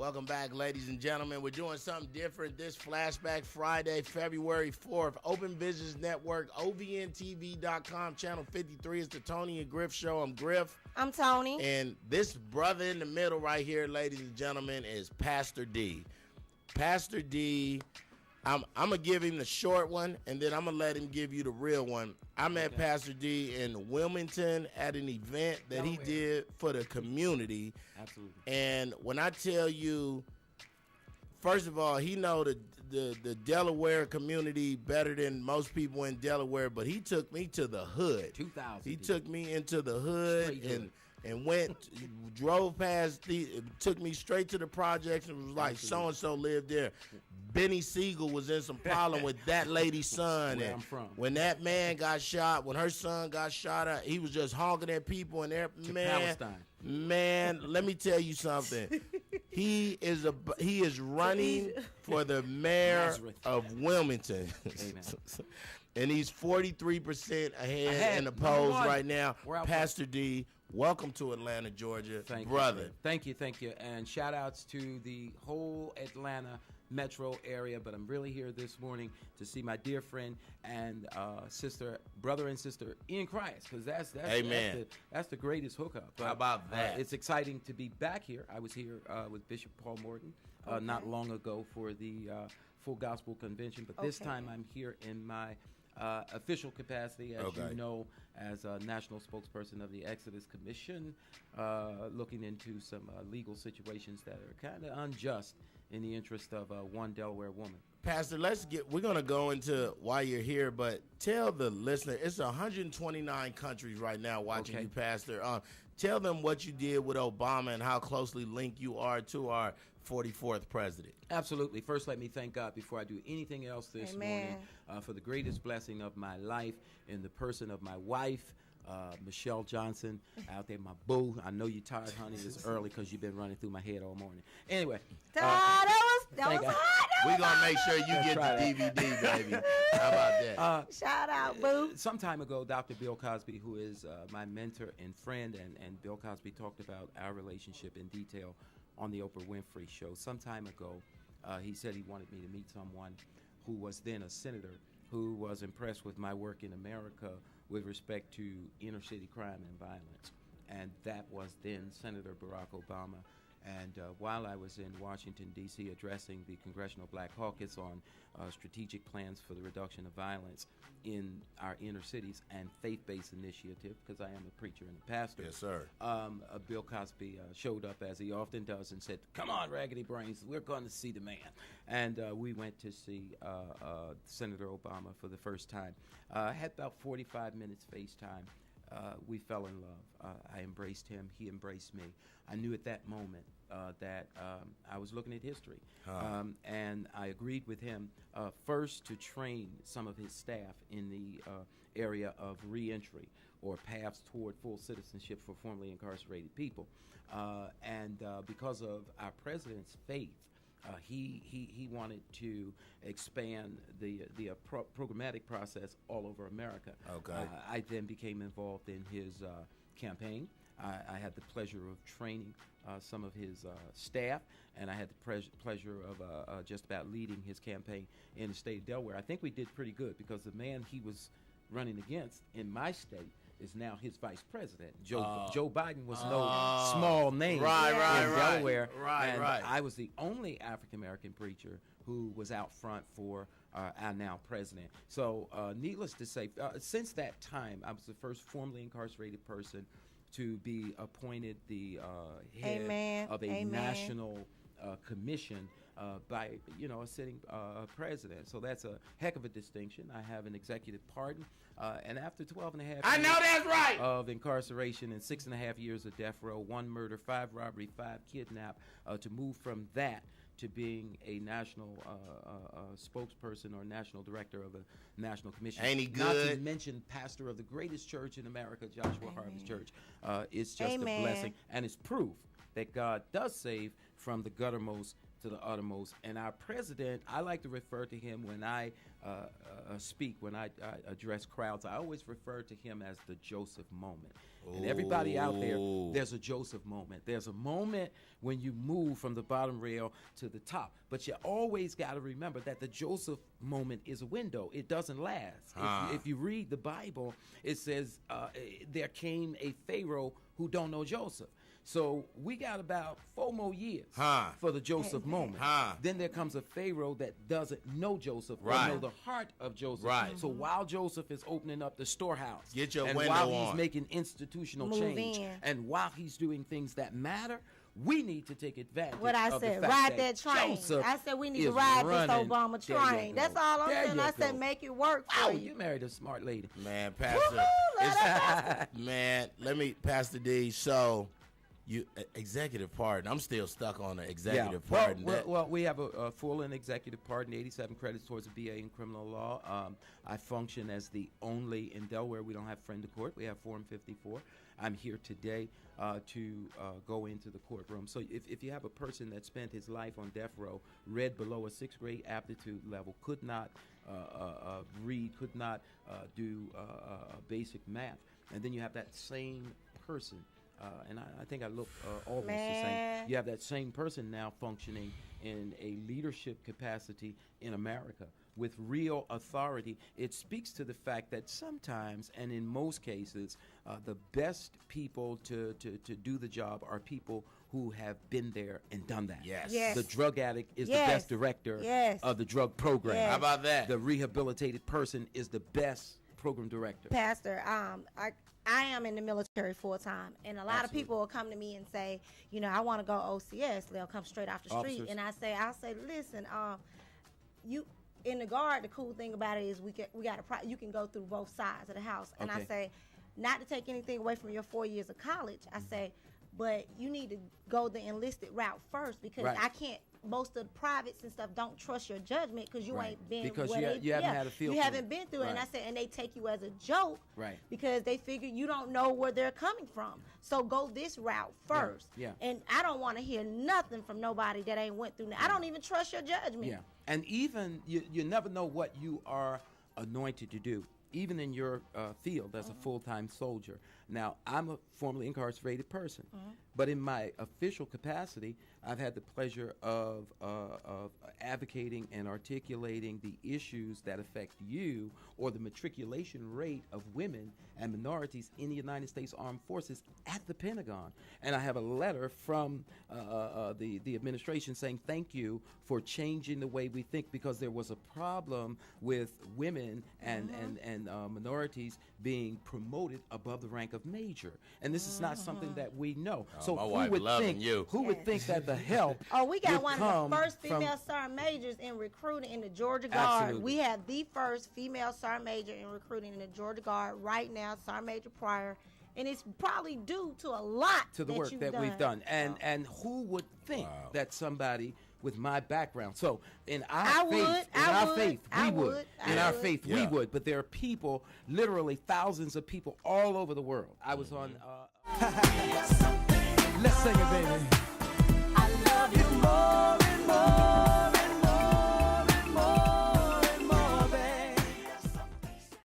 Welcome back, ladies and gentlemen. We're doing something different this Flashback Friday, February 4th. Open Business Network, ovntv.com, channel 53 is the Toni and Griff show. I'm Griff. I'm Toni. And this brother in the middle right here, ladies and gentlemen, is Pastor D. Pastor D, I'm going to give him the short one, and then I'm going to let him give you the real one. I met Pastor D in Wilmington at an event that he did for the community. Absolutely. And when I tell you, first of all, he know the Delaware community better than most people in Delaware, but he took me to the hood. 2,000. He took me into the hood and drove past, took me straight to the projects and was like, so-and-so lived there. Benny Siegel was in some problem with that lady's son. Where and I'm from. When that man got shot, when her son got shot at, he was just honking at people and there. Man, let me tell you something. He is running for the mayor of Wilmington. Amen. And he's 43% ahead in the polls right now. Pastor D, welcome to Atlanta, Georgia. Thank brother. You. Thank you. And shout outs to the whole Atlanta metro area, but I'm really here this morning to see my dear friend and brother and sister in Christ, because that's the greatest hookup. How about that? It's exciting to be back here. I was here with Bishop Paul Morton not long ago for the Full Gospel Convention, but this time I'm here in my official capacity, as you know, as a national spokesperson of the Exodus Commission, looking into some legal situations that are kind of unjust in the interest of one Delaware woman. Pastor, we're going to go into why you're here, but tell the listener, it's 129 countries right now watching you, Pastor. Tell them what you did with Obama and how closely linked you are to our 44th president. Absolutely. First, let me thank God before I do anything else this morning for the greatest blessing of my life in the person of my wife, Michelle Johnson, out there, my boo. I know you're tired, honey. It's early because you've been running through my head all morning. Anyway. That was hot. We're going to make sure you get the DVD, baby. How about that? Shout out, boo. Some time ago, Dr. Bill Cosby, who is my mentor and friend, and Bill Cosby talked about our relationship in detail on the Oprah Winfrey Show. Some time ago, he said he wanted me to meet someone who was then a senator who was impressed with my work in America with respect to inner city crime and violence. And that was then Senator Barack Obama. And while I was in Washington, D.C., addressing the Congressional Black Caucus on strategic plans for the reduction of violence in our inner cities and faith-based initiative, because I am a preacher and a pastor. Yes, sir. Bill Cosby showed up, as he often does, and said, "Come on, Raggedy Brains, we're going to see the man." And we went to see Senator Obama for the first time. Had about 45 minutes FaceTime. We fell in love. I embraced him. He embraced me. I knew at that moment that I was looking at history. And I agreed with him first to train some of his staff in the area of reentry or paths toward full citizenship for formerly incarcerated people. And because of our president's faith, he wanted to expand the programmatic process all over America. I then became involved in his campaign. I had the pleasure of training some of his staff, and I had the pleasure of just about leading his campaign in the state of Delaware. I think we did pretty good because the man he was running against in my state is now his vice president. Joe Biden was no small name in Delaware. I was the only African-American preacher who was out front for our now president. So needless to say, since that time, I was the first formerly incarcerated person to be appointed the head of a national commission by a sitting president. So that's a heck of a distinction. I have an executive pardon, and after 12 and a half I know that's right of incarceration and 6.5 years of death row, 1 murder, 5 robbery, 5 kidnap, to move from that to being a national spokesperson or national director of a national commission. Ain't he good? Not to mention pastor of the greatest church in America, Joshua Harvest Church. It's just a blessing, and it's proof that God does save from the guttermost to the uttermost. And our president, I like to refer to him when I speak, when I address crowds, I always refer to him as the Joseph moment. And everybody out there, there's a Joseph moment. There's a moment when you move from the bottom rail to the top. But you always got to remember that the Joseph moment is a window. It doesn't last. If you read the Bible, it says there came a Pharaoh who don't know Joseph. So we got about 4 more years for the Joseph moment. Then there comes a Pharaoh that doesn't know Joseph or know the heart of Joseph. So while Joseph is opening up the storehouse, and while he's making institutional change, and while he's doing things that matter, we need to take advantage of the fact ride that train. Joseph I said we need to ride this Obama train. That's all I'm saying. I said go. make it work for you. You married a smart lady. Man, Pastor. Man, Pastor D, so you executive pardon. I'm still stuck on the executive pardon. Well, we have a full and executive pardon, 87 credits towards a BA in criminal law. I function as the only, in Delaware, we don't have friend of court. We have Form 54. I'm here today to go into the courtroom. So if you have a person that spent his life on death row, read below a 6th grade aptitude level, could not read, could not do basic math, and then you have that same person, and I think I look almost the same. You have that same person now functioning in a leadership capacity in America with real authority. It speaks to the fact that sometimes, and in most cases, the best people to do the job are people who have been there and done that. Yes. The drug addict is the best director of the drug program. How about that? The rehabilitated person is the best program director. Pastor, I am in the military full time, and a lot of people will come to me and say, you know, I want to go OCS. They'll come straight off the street, and I'll say, listen, you in the Guard. The cool thing about it is you can go through both sides of the house, and I say, not to take anything away from your 4 years of college. I say, but you need to go the enlisted route first, because I can't. Most of the privates and stuff don't trust your judgment because you ain't been because you haven't had a feel. You haven't been through it, and I said, and they take you as a joke, because they figure you don't know where they're coming from. So go this route first. And I don't want to hear nothing from nobody that ain't went through. I don't even trust your judgment. And even you never know what you are anointed to do, even in your field as a full-time soldier. Now, I'm a formerly incarcerated person, but in my official capacity, I've had the pleasure of advocating and articulating the issues that affect you, or the matriculation rate of women and minorities in the United States Armed Forces at the Pentagon. And I have a letter from the administration saying thank you for changing the way we think, because there was a problem with women and minorities being promoted above the rank of major. And this is not something that we know. So who would think that the help we got one of the first female sergeant majors in recruiting in the Georgia Guard. Absolutely. We have the first female sergeant major in recruiting in the Georgia Guard right now, Sergeant Major Pryor. And it's probably due to a lot to the work that we've done. And who would think that somebody with my background? So in our faith, we would. But there are people, literally thousands of people all over the world. I was on. Let's sing it, baby.